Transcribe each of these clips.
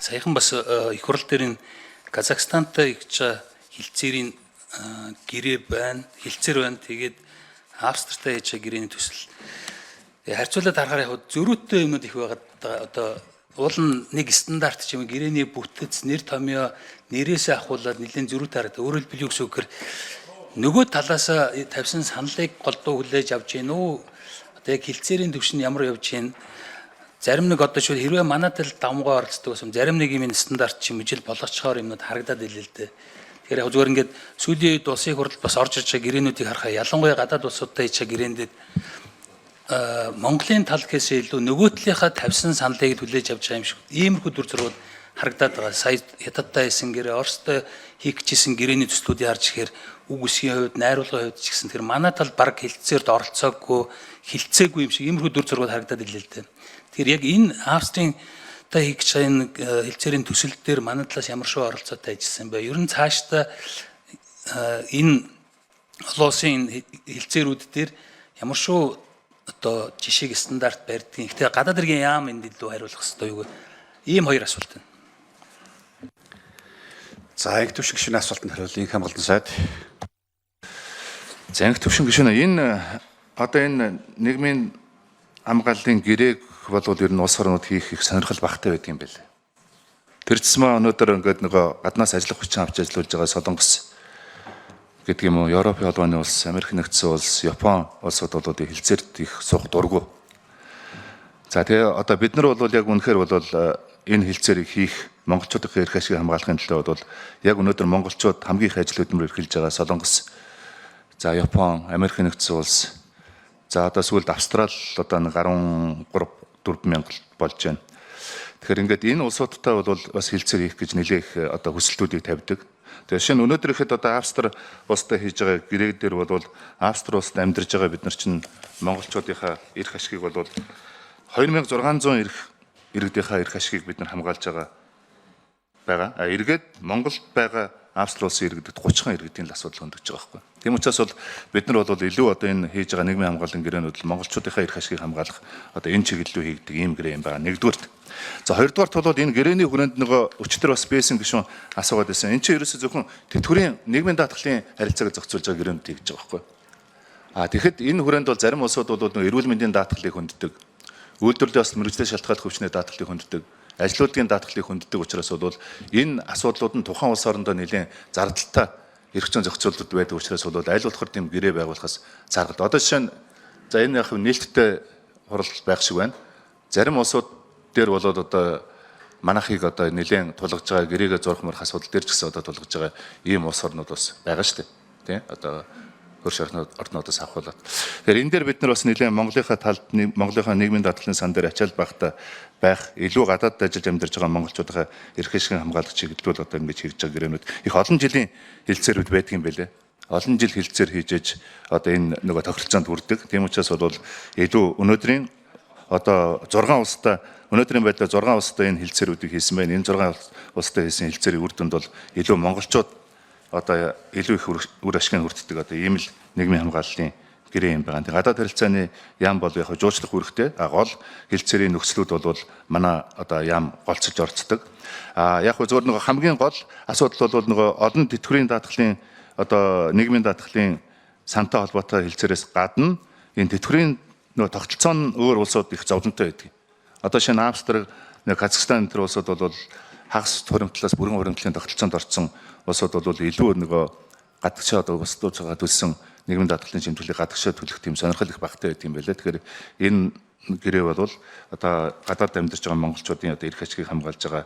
Саяхан бас их хурл дээр энэ Казахстантай игч хилцээрийн гэрээ байна, хилцээр байна. Тэгээд Австртай хийж гэрээний төсөл. Харьцуулаад харахаар яг зөрүүтэй юмуд их байгаад одоо уул нь нэг стандарт ч юм гэрээний бүтэц, нэр томьёо нэрээсээ ахуулаад нэлээд зөрүүтэй харагдав. Өөрөөр хэлбэл юу гэсэн үг гэхээр нөгөө талаас тавьсан саналыг голдуу хүлээж авч гин үү? Одоо яг хилцээрийн төвшин ямар явж гин? Зарим нэг одоо шууд хэрвээ манайд л давмгаа оролцдог байсан зарим нэг юм стандарт чи мужил болгочхоор юмнууд харагдаад илээ л дээ. Тэгэхээр яг зүгээр ингээд сүүлийн үед улсын хурал бас орж ирж байгаа гэрээнүүдийг харахаа ялангуяа гадаад улсуудтай хийж байгаа гэрээндээ Монголын тал гэхээс илүү нөгөө талынхаа тавьсан саналыг хүлээж авч байгаа юм шиг иймэрхүү дүр зургууд харагдаад байгаа. Сая Хятадтай хийсэн гэрээ, Оростой хийх гэсэн гэрээний төслүүдийг харж ихээр үг үсгийн хувьд, найруулгын хувьд ч гэсэн тэр манай тал баг хилцээрд оролцоогүй, хилцээгүй юм шиг иймэрхүү дүр зургууд харагдаад илээ л дээ. Тэгэхээр яг энэ Австрийн та хийх энэ хилцээрийн төсөл дээр манай талаас ямар шоу оролцоотой ажилласан бэ? Ер нь цаашдаа энэ олон улсын хилцээрүүд дээр ямар шоу одоо жишээг стандарт барьдгийг. Гэхдээ гадаад иргэн яам энд илүү хариулах хэрэгтэй юу? Ийм хоёр асуулт байна. За их төвшин гишүүний асуултанд хариулъя. Инх хамгаалалтын сайд. За их төвшин гишүүн энэ одоо энэ нийгмийн хамгааллын гэрээг бол ер нь улс орнууд хийх их сонирхол багтай байдаг юм байна. Тэр зэсмээ өнөөдөр ингээд нөгөө гаднаас ажиллах хүчин авч ажиллаж байгаа Солонгос гэдэг юм уу, Европын холбооны улс, Америк нэгдсэн улс, Япон улсууд бол хилцээрд их суух дурггүй. За тэгээ одоо бид нар бол яг үнэхээр бол энэ хилцээрийг хийх монголчуудын эрх ашиг хамгаалахын төлөө бол яг өнөөдөр монголчууд хамгийн их ажил хөдөлмөр эрхэлж байгаа Солонгос, за Япон, Америк нэгдсэн улс, за одоо сүүлд Австрал одоо 13-4 мянга болж байна. Тэгэхээр ингээд энэ улсуудтай бол бас хилцээр хийх гэж нэлээх их одоо хүсэлтүүдийг тавьдаг. Тэгээ шинэ өнөөдөр ихэд одоо Австри улстай хийж байгаа гэрээ дээр бол Австри улсад амьдарж байгаа бид нар чинь монголчуудынхаа эрх ашигыг бол 2600 иргэдийнхаа эрх ашигыг бид нар хамгаалж байгаа. Эргээд Монголд байгаа Австри улсын иргэдэд 30 иргэдийн асуудал хөндөгж байгаа байхгүй. Тийм учраас бол бид нар бол илүү одоо энэ хийж байгаа нийгмийн хамгааллын гэрээнүүд монголчуудынхаа эрх ашигыг хамгаалах одоо энэ чиглэлөө хийгдэг ийм гэрээ юм байна. Нэгдүгürt. За хоёрдугаарт бол энэ гэрээний хүрээнд нөгөө өчтөр бас бэсэн гишүүн асуугаад байсан. Энд чинь ерөөсөө зөвхөн тэтгэврийн нийгмийн даатгалын харилцааг зохицуулж байгаа гэрээнд хийж байгаа байхгүй. Тэгэхэд энэ хүрээнд бол зарим улсууд бол нөгөө эрүүл мэндийн даатгалыг хөнддөг. Үйлдвэрлэлийн бас мэргэжлийн шалтгааллах хүчний даатгалыг хөнддөг. Ажлуудын даатгалыг хөнддөг учраас бол энэ асуудлууд нь тухайн улс орондоо нэлээд зардалтай эрх зүйн зохицуулалт байдаг учраас бол аль болохоор тийм гэрээ байгуулахаас заргалт. Одоо жишээ нь за энэ яг нээлттэй хурал байх шиг байна. Зарим улсууд дээр бол одоо манайхыг одоо нэлээд тулгаж байгаа гэрээгээ зурх мөрх асуудал дээр ч гэсэн одоо тулгаж байгаа ийм улс орнууд бас байгаа шүү дээ. Тэ? Одоо хөрш орнуудаас авахуулаад. Тэгэхээр энэ дээр бид нар бас нэлээд Монголынхаа талд Монголынхаа нийгмийн даатгалын сан дээр ачаал багтаа байх илүү гадаад ажиллаж амьдарч байгаа монголчуудынхаа эрх ашигын хамгаалах чиглэлүүд одоо ингэж хийж байгаа гэрээнүүд их олон жилийн хилцээрүүд байдаг юм байлээ. Олон жил хилцээр хийжээж одоо энэ нөгөө тохиролцоонд хүрдэг. Тийм учраас бол илүү өнөөдрийн одоо 6 улстай өнөөдрийн байдлаар 6 улстай энэ хилцээрүүдийг хийсэн байна. Энэ 6 улстай хийсэн хилцээрийн үр дүнд бол илүү монголчууд одоо илүү их үр ашигыг хүртдэг одоо ийм л нийгмийн хамгааллын гэрээ юм байна. Гадаад харилцааны яам бол яг жуучлах үүрэгтэй. Гол хилцээрийн нөхцлүүд бол манай одоо яам голцож орцдог. Яг зөвхөн нөгөө хамгийн гол асуудал бол нөгөө олон тэтгэврийн даатгалын одоо нийгмийн даатгалын сантай холбоотой хилцээрээс гадна энэ тэтгэврийн нөгөө тогтолцоо нь өөр улсууд их зовлонтой байдаг. Одоо шинэ Австри, Казахстан энэ улсууд бол хагас хуримтлаас бүрэн хуримтлалын тогтолцоонд орсон улсууд бол илүү нөгөө гадагшаа одоо бусдууд байгаа төлсөн нийгмийн даатгалын шимтгэлийг гадагшаа төлөх тийм сонирхол их багтай байдаг юм байлаа. Тэгэхээр энэ гэрээ бол одоо гадаад амьдарч байгаа монголчуудын одоо эрх ашигыг хамгаалж байгаа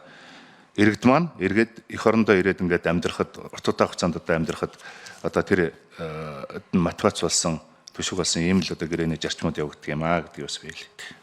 иргэд маань эргээд эх орондоо ирээд ингээд амьдрахад урт удаан хугацаанд одоо амьдрахад одоо тэр мотивац болсон төшөг болсон ийм л одоо гэрээний зарчмууд явагддаг юм аа гэдгийг бас биелээ.